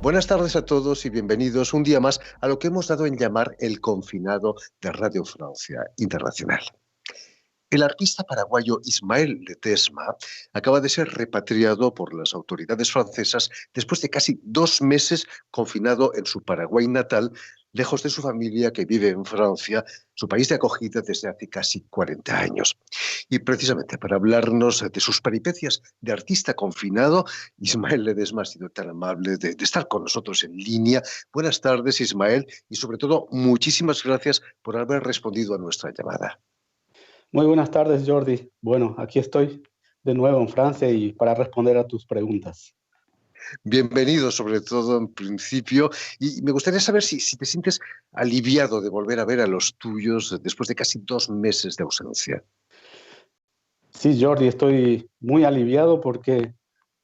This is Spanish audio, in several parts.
Buenas tardes a todos y bienvenidos un día más a lo que hemos dado en llamar el confinado de Radio Francia Internacional. El artista paraguayo Ismael Ledesma acaba de ser repatriado por las autoridades francesas después de casi 2 meses confinado en su Paraguay natal, lejos de su familia que vive en Francia, su país de acogida desde hace casi 40 años. Y precisamente para hablarnos de sus peripecias de artista confinado, Ismael Ledesma ha sido tan amable de estar con nosotros en línea. Buenas tardes, Ismael, y sobre todo, muchísimas gracias por haber respondido a nuestra llamada. Muy buenas tardes, Jordi. Bueno, aquí estoy de nuevo en Francia y para responder a tus preguntas. Bienvenido, sobre todo en principio, y me gustaría saber si te sientes aliviado de volver a ver a los tuyos después de casi 2 meses de ausencia. Sí, Jordi, estoy muy aliviado porque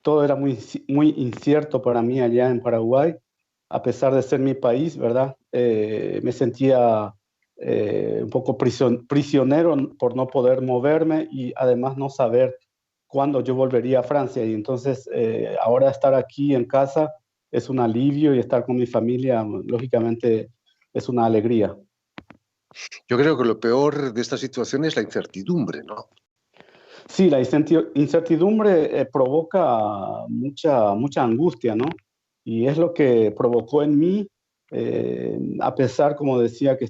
todo era muy incierto para mí allá en Paraguay, a pesar de ser mi país, ¿verdad? Me sentía un poco prisionero por no poder moverme y además no saber cuándo yo volvería a Francia. Y entonces ahora estar aquí en casa es un alivio y estar con mi familia, lógicamente, es una alegría. Yo creo que lo peor de esta situación es la incertidumbre, ¿no? Sí, la incertidumbre provoca mucha angustia, ¿no? Y es lo que provocó en mí, a pesar, como decía, que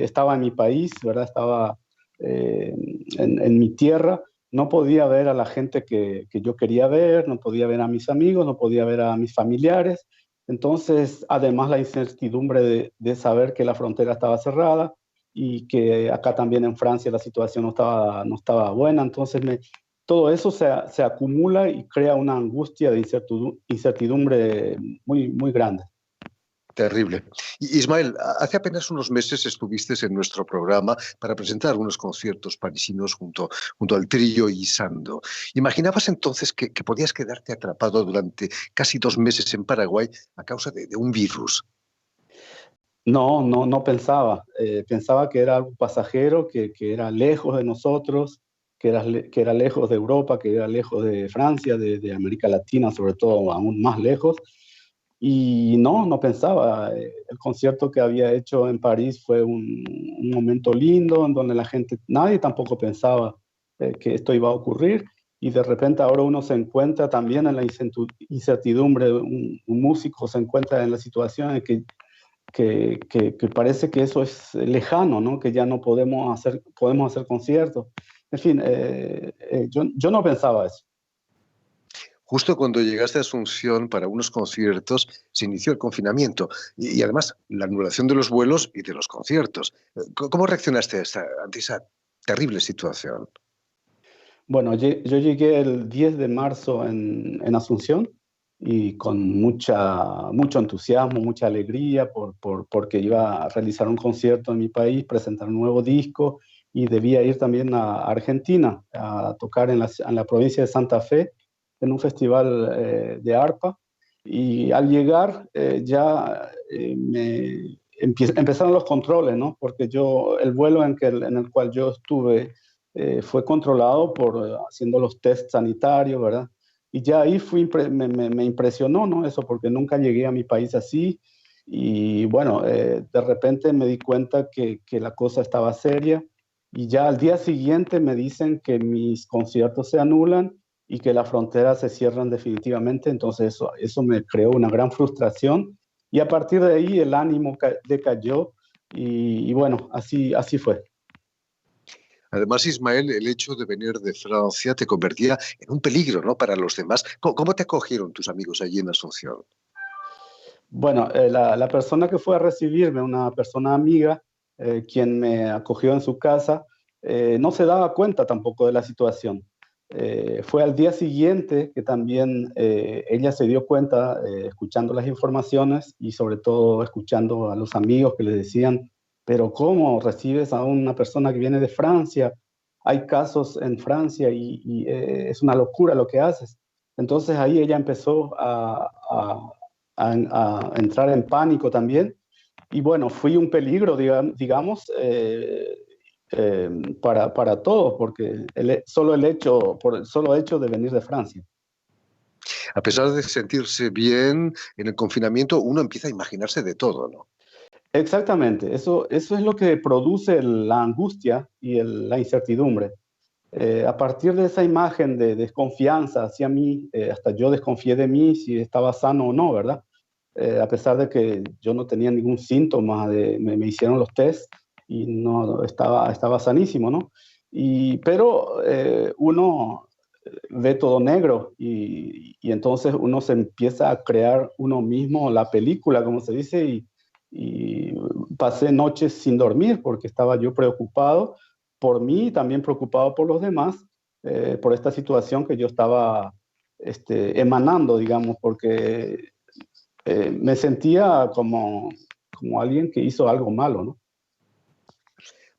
estaba en mi país, ¿verdad? Estaba eh, en mi tierra, no podía ver a la gente que yo quería ver, no podía ver a mis amigos, no podía ver a mis familiares. Entonces, además, la incertidumbre de saber que la frontera estaba cerrada y que acá también en Francia la situación no estaba buena. Entonces todo eso se acumula y crea una angustia de incertidumbre muy grande. Terrible. Ismael, hace apenas unos meses estuviste en nuestro programa para presentar unos conciertos parisinos junto al trío Isando. ¿Imaginabas entonces que podías quedarte atrapado durante casi 2 meses en Paraguay a causa de un virus? No pensaba. Pensaba que era algo pasajero, que era lejos de nosotros, que era lejos de Europa, que era lejos de Francia, de América Latina, sobre todo aún más lejos. Y no pensaba. El concierto que había hecho en París fue un momento lindo en donde nadie tampoco pensaba que esto iba a ocurrir. Y de repente ahora uno se encuentra también en la incertidumbre. Un músico se encuentra en la situación en que parece que eso es lejano, ¿no? Que ya no podemos hacer conciertos. En fin, yo no pensaba eso. Justo cuando llegaste a Asunción para unos conciertos, se inició el confinamiento y además la anulación de los vuelos y de los conciertos. ¿Cómo reaccionaste ante esa terrible situación? Bueno, yo llegué el 10 de marzo en Asunción y con mucho entusiasmo, mucha alegría porque iba a realizar un concierto en mi país, presentar un nuevo disco y debía ir también a Argentina a tocar en la provincia de Santa Fe en un festival de arpa. Y al llegar ya empezaron los controles, ¿no? Porque el vuelo en el cual yo estuve fue controlado haciendo los test sanitarios, ¿verdad? Y ya ahí me impresionó, ¿no? Eso, porque nunca llegué a mi país así. Y bueno, de repente me di cuenta que la cosa estaba seria. Y ya al día siguiente me dicen que mis conciertos se anulan y que las fronteras se cierran definitivamente. Entonces eso me creó una gran frustración. Y a partir de ahí el ánimo decayó. Y bueno, así fue. Además, Ismael, el hecho de venir de Francia te convertía en un peligro, ¿no? Para los demás. ¿Cómo te acogieron tus amigos allí en Asunción? Bueno, la persona que fue a recibirme, una persona amiga, quien me acogió en su casa, no se daba cuenta tampoco de la situación. Fue al día siguiente que también ella se dio cuenta, escuchando las informaciones y sobre todo escuchando a los amigos que le decían, pero ¿cómo recibes a una persona que viene de Francia? Hay casos en Francia y es una locura lo que haces. Entonces ahí ella empezó a entrar en pánico también. Y bueno, fui un peligro, digamos, eh, para todos, porque por el solo hecho de venir de Francia. A pesar de sentirse bien en el confinamiento, uno empieza a imaginarse de todo, ¿no? Exactamente, eso es lo que produce la angustia y la incertidumbre. A partir de esa imagen de desconfianza hacia mí, hasta yo desconfié de mí si estaba sano o no, ¿verdad? A pesar de que yo no tenía ningún síntoma, me hicieron los test y no estaba sanísimo, ¿no? Pero uno ve todo negro y entonces uno se empieza a crear uno mismo la película, como se dice, y pasé noches sin dormir porque estaba yo preocupado por mí y también preocupado por los demás, por esta situación que yo estaba emanando, digamos, porque me sentía como alguien que hizo algo malo, ¿no?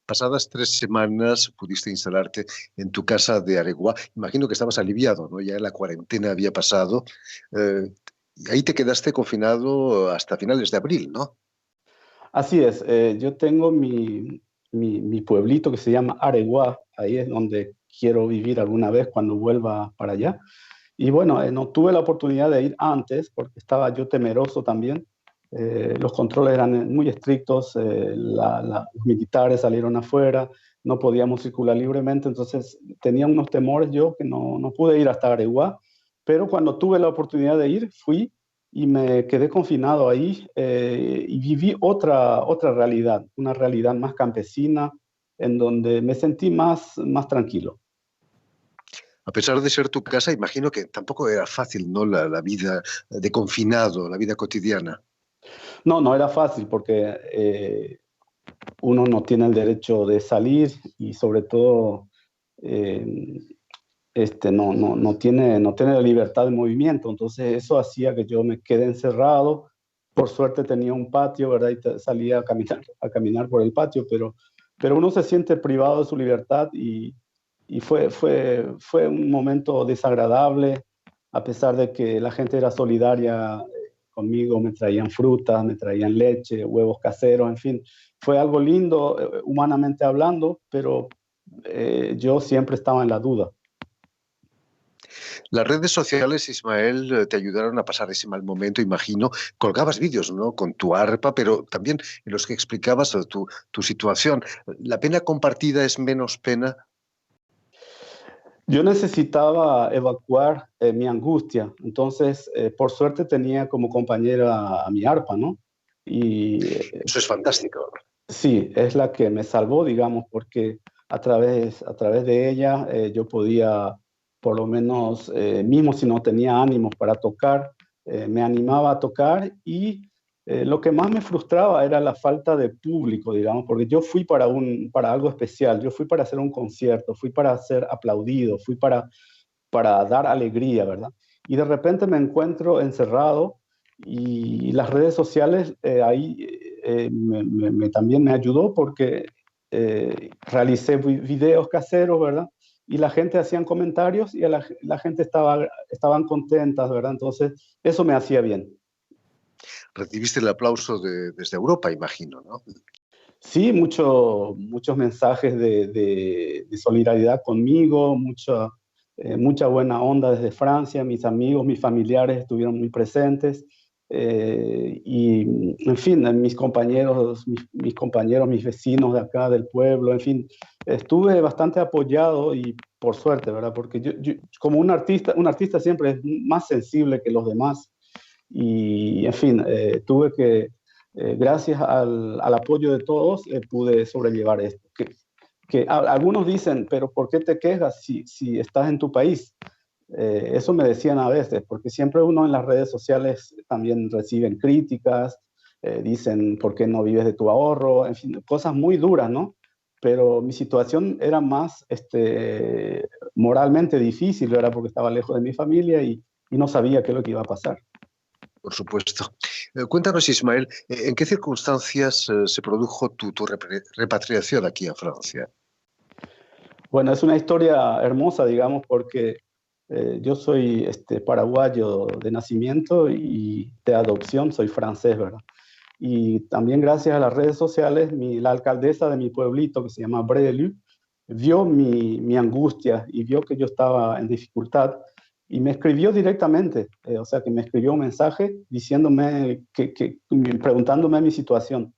Pasadas 3 semanas pudiste instalarte en tu casa de Areguá. Imagino que estabas aliviado, ¿no? Ya la cuarentena había pasado. Y ahí te quedaste confinado hasta finales de abril, ¿no? Así es, yo tengo mi pueblito que se llama Areguá, ahí es donde quiero vivir alguna vez cuando vuelva para allá. Y bueno, no tuve la oportunidad de ir antes porque estaba yo temeroso también. Los controles eran muy estrictos, los militares salieron afuera, no podíamos circular libremente, entonces tenía unos temores yo que no pude ir hasta Areguá, pero cuando tuve la oportunidad de ir, fui y me quedé confinado ahí y viví otra realidad, una realidad más campesina, en donde me sentí más tranquilo. A pesar de ser tu casa, imagino que tampoco era fácil, ¿no? La vida de confinado, la vida cotidiana. No, no era fácil porque uno no tiene el derecho de salir y sobre todo eh, no tiene la libertad de movimiento. Entonces eso hacía que yo me quede encerrado. Por suerte tenía un patio, ¿verdad? Y salía a caminar por el patio, pero uno se siente privado de su libertad y fue un momento desagradable, a pesar de que la gente era solidaria conmigo, me traían frutas, me traían leche, huevos caseros, en fin, fue algo lindo, humanamente hablando, pero yo siempre estaba en la duda. Las redes sociales, Ismael, te ayudaron a pasar ese mal momento, imagino. Colgabas vídeos, ¿no? Con tu arpa, pero también en los que explicabas tu situación. ¿La pena compartida es menos pena? Yo necesitaba evacuar mi angustia, entonces por suerte tenía como compañera a mi arpa, ¿no? Y Eso es fantástico. sí, es la que me salvó, digamos, porque a través de ella yo podía, por lo menos, mismo si no tenía ánimos para tocar, me animaba a tocar y lo que más me frustraba era la falta de público, digamos, porque yo fui para algo especial, yo fui para hacer un concierto, fui para ser aplaudido, fui para dar alegría, ¿verdad? Y de repente me encuentro encerrado y las redes sociales ahí también me ayudó porque realicé videos caseros, ¿verdad? Y la gente hacían comentarios y la gente estaban contentas, ¿verdad? Entonces, eso me hacía bien. Recibiste el aplauso desde Europa, imagino, ¿no? Sí, muchos mensajes de solidaridad conmigo, mucha buena onda desde Francia, mis amigos, mis familiares estuvieron muy presentes y, en fin, mis vecinos de acá del pueblo, en fin, estuve bastante apoyado y por suerte, ¿verdad? Porque como un artista siempre es más sensible que los demás y, en fin, gracias al apoyo de todos, pude sobrellevar esto. Algunos dicen, pero ¿por qué te quejas si estás en tu país? Eso me decían a veces, porque siempre uno en las redes sociales también reciben críticas, dicen, ¿por qué no vives de tu ahorro? En fin, cosas muy duras, ¿no? Pero mi situación era más moralmente difícil, ¿verdad? Porque estaba lejos de mi familia y no sabía qué es lo que iba a pasar. Por supuesto. Cuéntanos, Ismael, ¿en qué circunstancias se produjo tu repatriación aquí a Francia? Bueno, es una historia hermosa, digamos, porque yo soy paraguayo de nacimiento y de adopción soy francés, ¿verdad? Y también gracias a las redes sociales, la alcaldesa de mi pueblito, que se llama Brédelu, vio mi angustia y vio que yo estaba en dificultad y me escribió directamente, o sea que me escribió un mensaje diciéndome, preguntándome mi situación.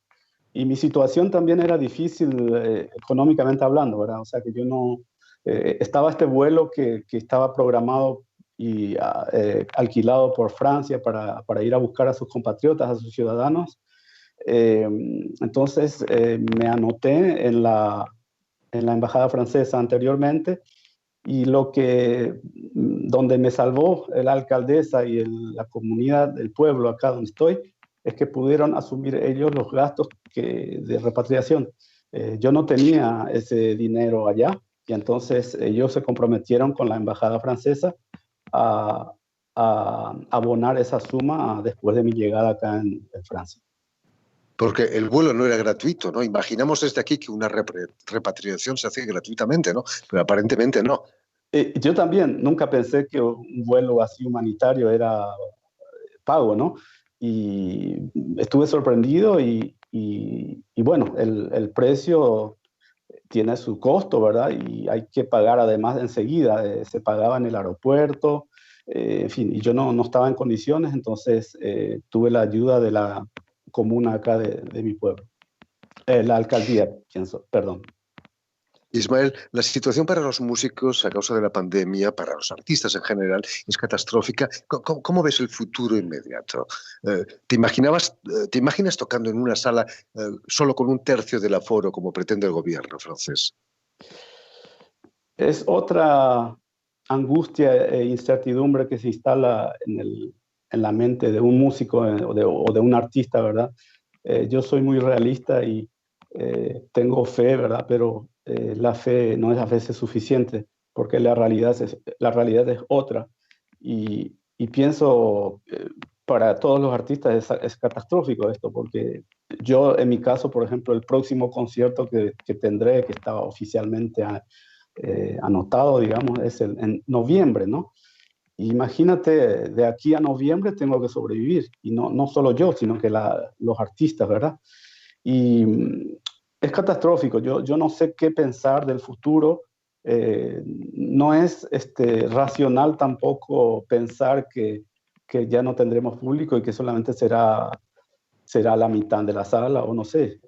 Y mi situación también era difícil económicamente hablando, ¿verdad? O sea que yo no, estaba este vuelo que estaba programado y alquilado por Francia para ir a buscar a sus compatriotas, a sus ciudadanos. Eh, entonces me anoté en la embajada francesa anteriormente y donde me salvó la alcaldesa y la comunidad, el pueblo acá donde estoy, es que pudieron asumir ellos los gastos de repatriación. Yo no tenía ese dinero allá y entonces ellos se comprometieron con la embajada francesa a, a abonar esa suma después de mi llegada acá en Francia. Porque el vuelo no era gratuito, ¿no? Imaginamos desde aquí que una repatriación se hace gratuitamente, ¿no? Pero aparentemente no. Yo también nunca pensé que un vuelo así humanitario era pago, ¿no? Y estuve sorprendido y bueno, el precio tiene su costo, ¿verdad? Y hay que pagar además enseguida, se pagaba en el aeropuerto, en fin, y yo no estaba en condiciones, entonces tuve la ayuda de la comuna acá de mi pueblo, la alcaldía, pienso, perdón. Ismael, la situación para los músicos a causa de la pandemia, para los artistas en general, es catastrófica. ¿Cómo ves el futuro inmediato? ¿Te imaginas tocando en una sala solo con un tercio del aforo, como pretende el gobierno francés? Es otra angustia e incertidumbre que se instala en la mente de un músico o de un artista, ¿verdad? Yo soy muy realista y tengo fe, ¿verdad? Pero la fe no es a veces suficiente porque la realidad es otra. Y pienso, para todos los artistas es catastrófico esto, porque yo, en mi caso, por ejemplo, el próximo concierto que tendré, que está oficialmente anotado, digamos, es en noviembre, ¿no? Imagínate, de aquí a noviembre tengo que sobrevivir, y no solo yo, sino que los artistas, ¿verdad? Y es catastrófico, yo no sé qué pensar del futuro, no es racional tampoco pensar que ya no tendremos público y que solamente será la mitad de la sala, o no sé,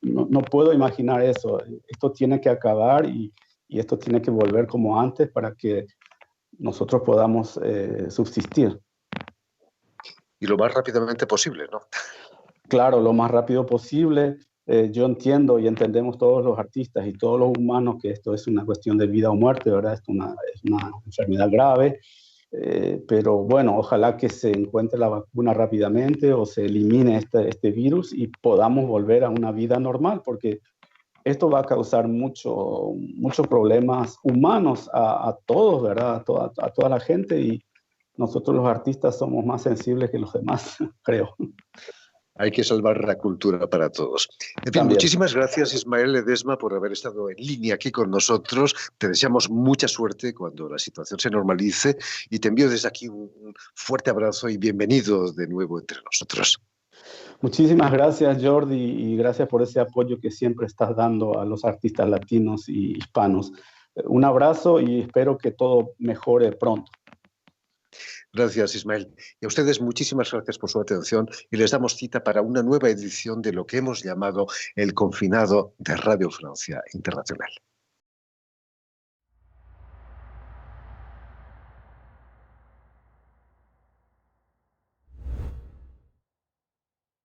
no puedo imaginar eso, esto tiene que acabar y esto tiene que volver como antes para que nosotros podamos subsistir. Y lo más rápidamente posible, ¿no? Claro, lo más rápido posible. Yo entiendo y entendemos todos los artistas y todos los humanos que esto es una cuestión de vida o muerte, ¿verdad? Es una enfermedad grave, pero bueno, ojalá que se encuentre la vacuna rápidamente o se elimine este virus y podamos volver a una vida normal, porque esto va a causar muchos problemas humanos a todos, ¿verdad? A toda la gente y nosotros los artistas somos más sensibles que los demás, creo. Hay que salvar la cultura para todos. En fin, También. muchísimas gracias, Ismael Ledesma, por haber estado en línea aquí con nosotros. Te deseamos mucha suerte cuando la situación se normalice y te envío desde aquí un fuerte abrazo y bienvenido de nuevo entre nosotros. Muchísimas gracias, Jordi, y gracias por ese apoyo que siempre estás dando a los artistas latinos y hispanos. Un abrazo y espero que todo mejore pronto. Gracias, Ismael. Y a ustedes muchísimas gracias por su atención y les damos cita para una nueva edición de lo que hemos llamado El Confinado de Radio Francia Internacional.